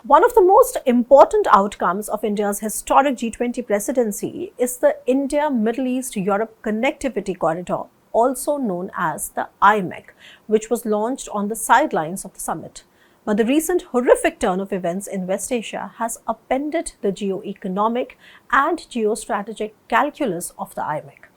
One of the most important outcomes of India's historic G20 presidency is the India-Middle East-Europe Connectivity Corridor, also known as the IMEC, which was launched on the sidelines of the summit. But the recent horrific turn of events in West Asia has upended the geo-economic and geostrategic calculus of the IMEC.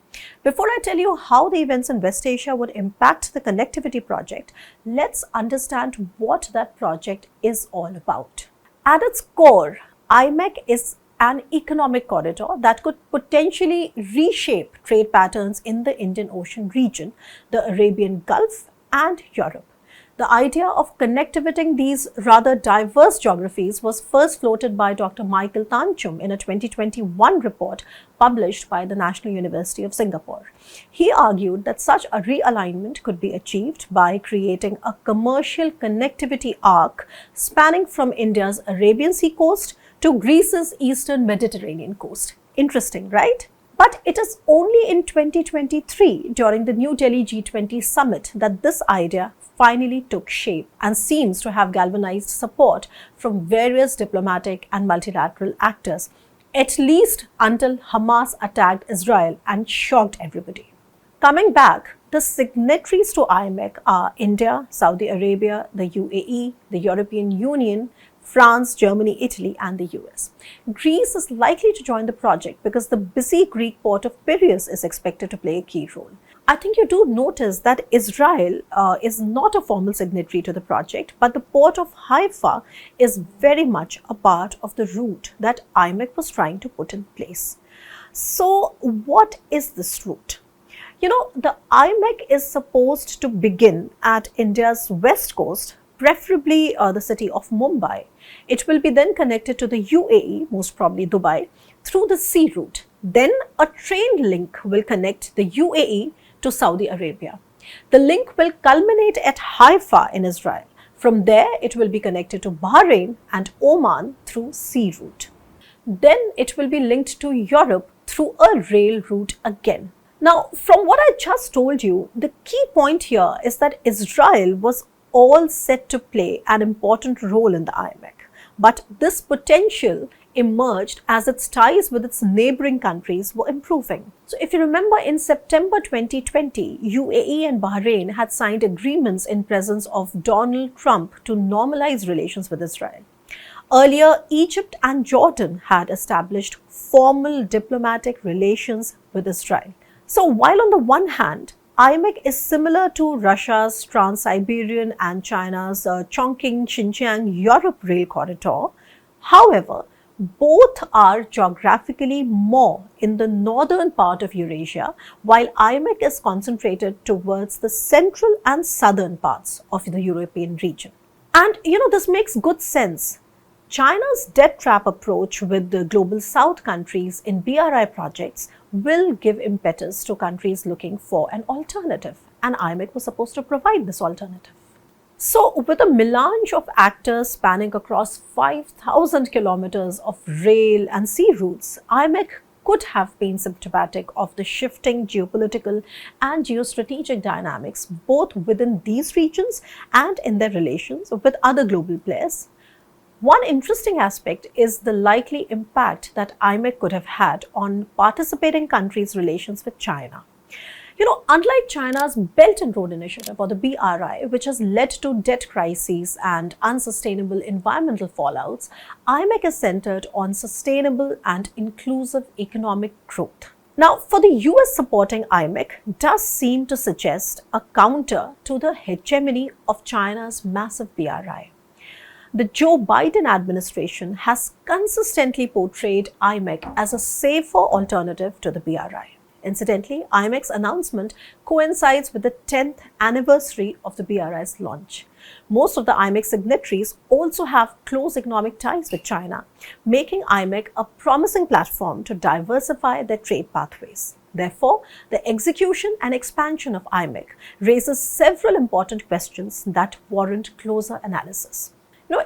Before I tell you how the events in West Asia would impact the connectivity project, let's understand what that project is all about. At its core, IMEC is an economic corridor that could potentially reshape trade patterns in the Indian Ocean region, the Arabian Gulf, and Europe. The idea of connectivating these rather diverse geographies was first floated by Dr. Michael Tanchum in a 2021 report published by the National University of Singapore. He argued that such a realignment could be achieved by creating a commercial connectivity arc spanning from India's Arabian Sea coast to Greece's eastern Mediterranean coast. Interesting, right? But it is only in 2023, during the New Delhi G20 summit, that this idea finally took shape and seems to have galvanized support from various diplomatic and multilateral actors, at least until Hamas attacked Israel and shocked everybody. Coming back, the signatories to IMEC are India, Saudi Arabia, the UAE, the European Union, France, Germany, Italy, and the US. Greece is likely to join the project because the busy Greek port of Piraeus is expected to play a key role. I think you do notice that Israel is not a formal signatory to the project, but the port of Haifa is very much a part of the route that IMEC was trying to put in place. So what is this route? The IMEC is supposed to begin at India's west coast, preferably the city of Mumbai. It will be then connected to the UAE, most probably Dubai, through the sea route. Then a train link will connect the UAE to Saudi Arabia. The link will culminate at Haifa in Israel. From there, it will be connected to Bahrain and Oman through sea route. Then it will be linked to Europe through a rail route again. Now, from what I just told you, the key point here is that Israel was all set to play an important role in the IMEC. But this potential emerged as its ties with its neighbouring countries were improving. So if you remember, in September 2020, UAE and Bahrain had signed agreements in presence of Donald Trump to normalize relations with Israel. Earlier, Egypt and Jordan had established formal diplomatic relations with Israel. So while on the one hand, IMEC is similar to Russia's Trans-Siberian and China's Chongqing-Xinjiang Europe rail corridor, however, both are geographically more in the northern part of Eurasia, while IMEC is concentrated towards the central and southern parts of the European region. And this makes good sense. China's debt trap approach with the global south countries in BRI projects will give impetus to countries looking for an alternative, and IMEC was supposed to provide this alternative. So, with a melange of actors spanning across 5,000 kilometers of rail and sea routes, IMEC could have been symptomatic of the shifting geopolitical and geostrategic dynamics both within these regions and in their relations with other global players. One interesting aspect is the likely impact that IMEC could have had on participating countries' relations with China. Unlike China's Belt and Road Initiative, or the BRI, which has led to debt crises and unsustainable environmental fallouts, IMEC is centered on sustainable and inclusive economic growth. Now, for the US supporting IMEC does seem to suggest a counter to the hegemony of China's massive BRI. The Joe Biden administration has consistently portrayed IMEC as a safer alternative to the BRI. Incidentally, IMEC's announcement coincides with the 10th anniversary of the BRI's launch. Most of the IMEC signatories also have close economic ties with China, making IMEC a promising platform to diversify their trade pathways. Therefore, the execution and expansion of IMEC raises several important questions that warrant closer analysis.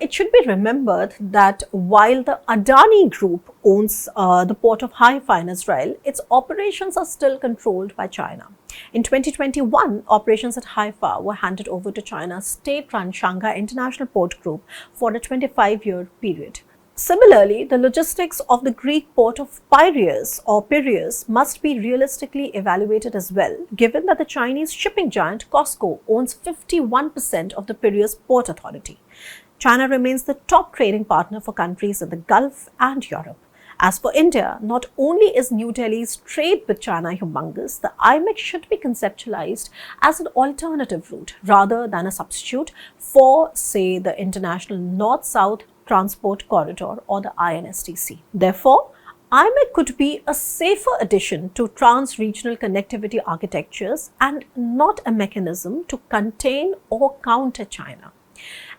It should be remembered that while the Adani Group owns the port of Haifa in Israel, its operations are still controlled by China. In 2021, operations at Haifa were handed over to China's state-run Shanghai International Port Group for a 25-year period. Similarly, the logistics of the Greek port of Piraeus must be realistically evaluated as well, given that the Chinese shipping giant COSCO owns 51% of the Piraeus Port Authority. China remains the top trading partner for countries in the Gulf and Europe. As for India, not only is New Delhi's trade with China humongous, the IMEC should be conceptualized as an alternative route rather than a substitute for, say, the International North-South Transport Corridor or the INSTC. Therefore, IMEC could be a safer addition to trans-regional connectivity architectures and not a mechanism to contain or counter China.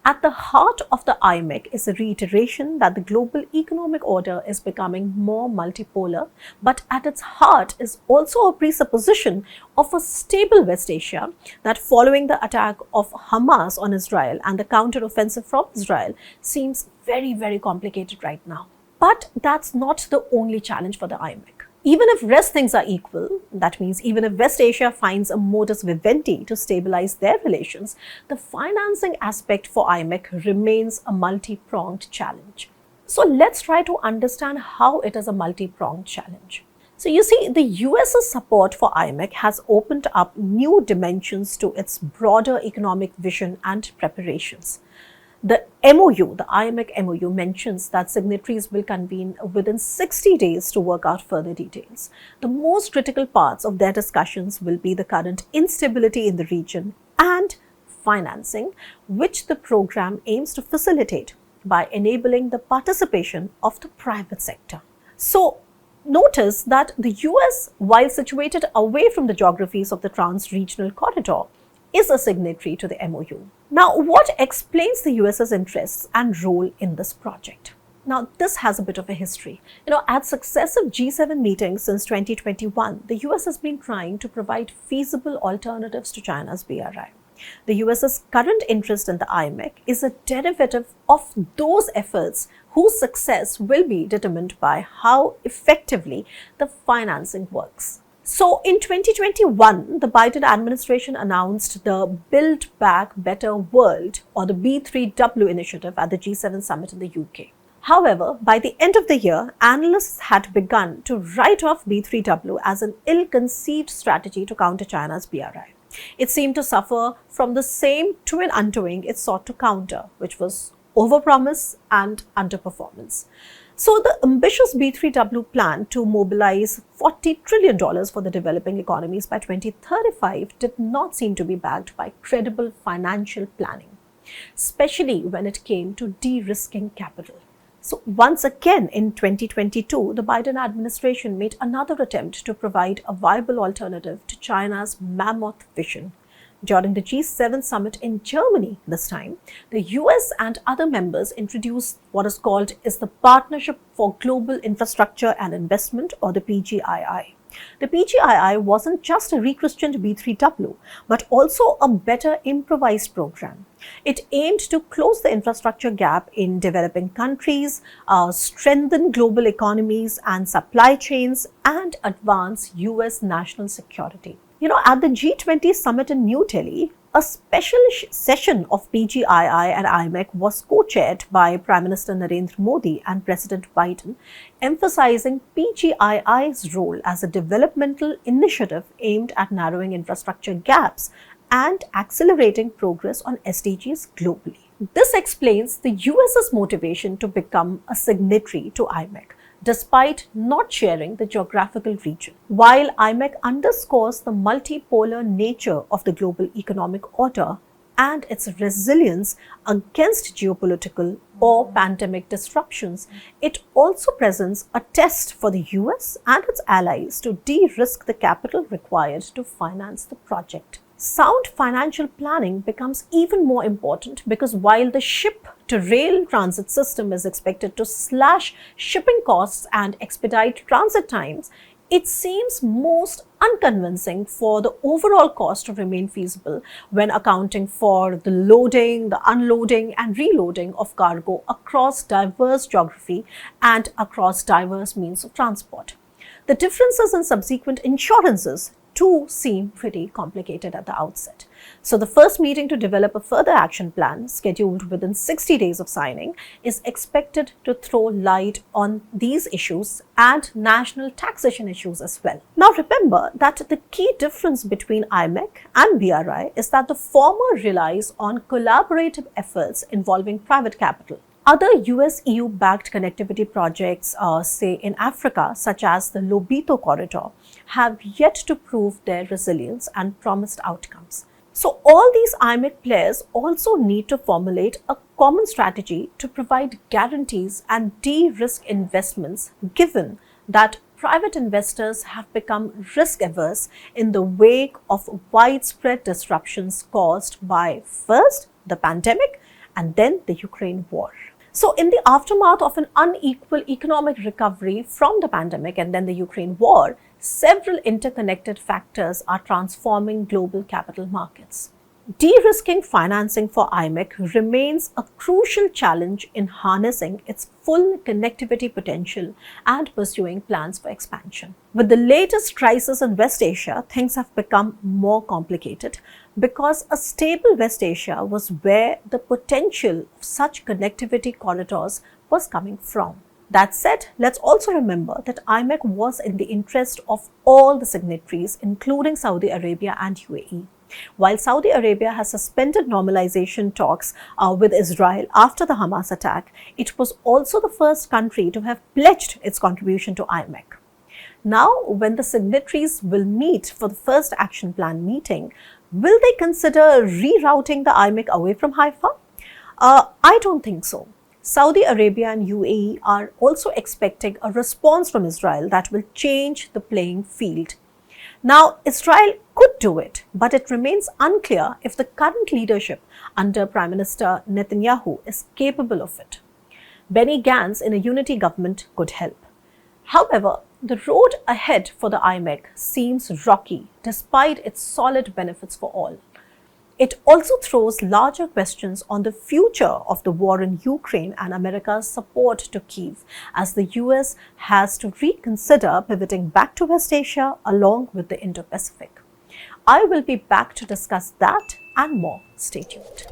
At the heart of the IMEC is a reiteration that the global economic order is becoming more multipolar, but at its heart is also a presupposition of a stable West Asia that, following the attack of Hamas on Israel and the counter-offensive from Israel, seems very, very complicated right now. But that's not the only challenge for the IMEC. Even if rest things are equal, that means even if West Asia finds a modus vivendi to stabilize their relations, the financing aspect for IMEC remains a multi-pronged challenge. So let's try to understand how it is a multi-pronged challenge. So you see, the US's support for IMEC has opened up new dimensions to its broader economic vision and preparations. The MOU, the IMEC MOU, mentions that signatories will convene within 60 days to work out further details. The most critical parts of their discussions will be the current instability in the region and financing, which the program aims to facilitate by enabling the participation of the private sector. So, notice that the US, while situated away from the geographies of the trans-regional corridor, is a signatory to the MOU. Now, what explains the US's interests and role in this project? Now, this has a bit of a history. At successive G7 meetings since 2021, the US has been trying to provide feasible alternatives to China's BRI. The US's current interest in the IMEC is a derivative of those efforts whose success will be determined by how effectively the financing works. So in 2021, the Biden administration announced the Build Back Better World, or the B3W initiative, at the G7 summit in the UK. However, by the end of the year, analysts had begun to write off B3W as an ill-conceived strategy to counter China's BRI. It seemed to suffer from the same twin undoing it sought to counter, which was overpromise and underperformance. So the ambitious B3W plan to mobilize $40 trillion for the developing economies by 2035 did not seem to be backed by credible financial planning, especially when it came to de-risking capital. So once again in 2022, the Biden administration made another attempt to provide a viable alternative to China's mammoth vision. During the G7 summit in Germany this time, the US and other members introduced what is called the Partnership for Global Infrastructure and Investment, or the PGII. The PGII wasn't just a rechristened B3W, but also a better improvised program. It aimed to close the infrastructure gap in developing countries, strengthen global economies and supply chains, and advance US national security. At the G20 summit in New Delhi, a special session of PGII and IMEC was co-chaired by Prime Minister Narendra Modi and President Biden, emphasizing PGII's role as a developmental initiative aimed at narrowing infrastructure gaps and accelerating progress on SDGs globally. This explains the US's motivation to become a signatory to IMEC, despite not sharing the geographical region. While IMEC underscores the multipolar nature of the global economic order and its resilience against geopolitical or pandemic disruptions, it also presents a test for the US and its allies to de-risk the capital required to finance the project. Sound financial planning becomes even more important because while the ship-to-rail transit system is expected to slash shipping costs and expedite transit times, it seems most unconvincing for the overall cost to remain feasible when accounting for the loading, the unloading and reloading of cargo across diverse geography and across diverse means of transport. The differences in subsequent insurances too seem pretty complicated at the outset. So the first meeting to develop a further action plan, scheduled within 60 days of signing, is expected to throw light on these issues and national taxation issues as well. Now remember that the key difference between IMEC and BRI is that the former relies on collaborative efforts involving private capital. Other US-EU-backed connectivity projects, say in Africa, such as the Lobito Corridor, have yet to prove their resilience and promised outcomes. So all these IMEC players also need to formulate a common strategy to provide guarantees and de-risk investments, given that private investors have become risk-averse in the wake of widespread disruptions caused by first the pandemic and then the Ukraine war. So in the aftermath of an unequal economic recovery from the pandemic and then the Ukraine war, several interconnected factors are transforming global capital markets. De-risking financing for IMEC remains a crucial challenge in harnessing its full connectivity potential and pursuing plans for expansion. With the latest crisis in West Asia, things have become more complicated because a stable West Asia was where the potential of such connectivity corridors was coming from. That said, let's also remember that IMEC was in the interest of all the signatories, including Saudi Arabia and UAE. While Saudi Arabia has suspended normalization talks with Israel after the Hamas attack, it was also the first country to have pledged its contribution to IMEC. Now, when the signatories will meet for the first action plan meeting, will they consider rerouting the IMEC away from Haifa? I don't think so. Saudi Arabia and UAE are also expecting a response from Israel that will change the playing field. Now, Israel could do it, but it remains unclear if the current leadership under Prime Minister Netanyahu is capable of it. Benny Gantz in a unity government could help. However, the road ahead for the IMEC seems rocky despite its solid benefits for all. It also throws larger questions on the future of the war in Ukraine and America's support to Kyiv, as the US has to reconsider pivoting back to West Asia along with the Indo-Pacific. I will be back to discuss that and more. Stay tuned.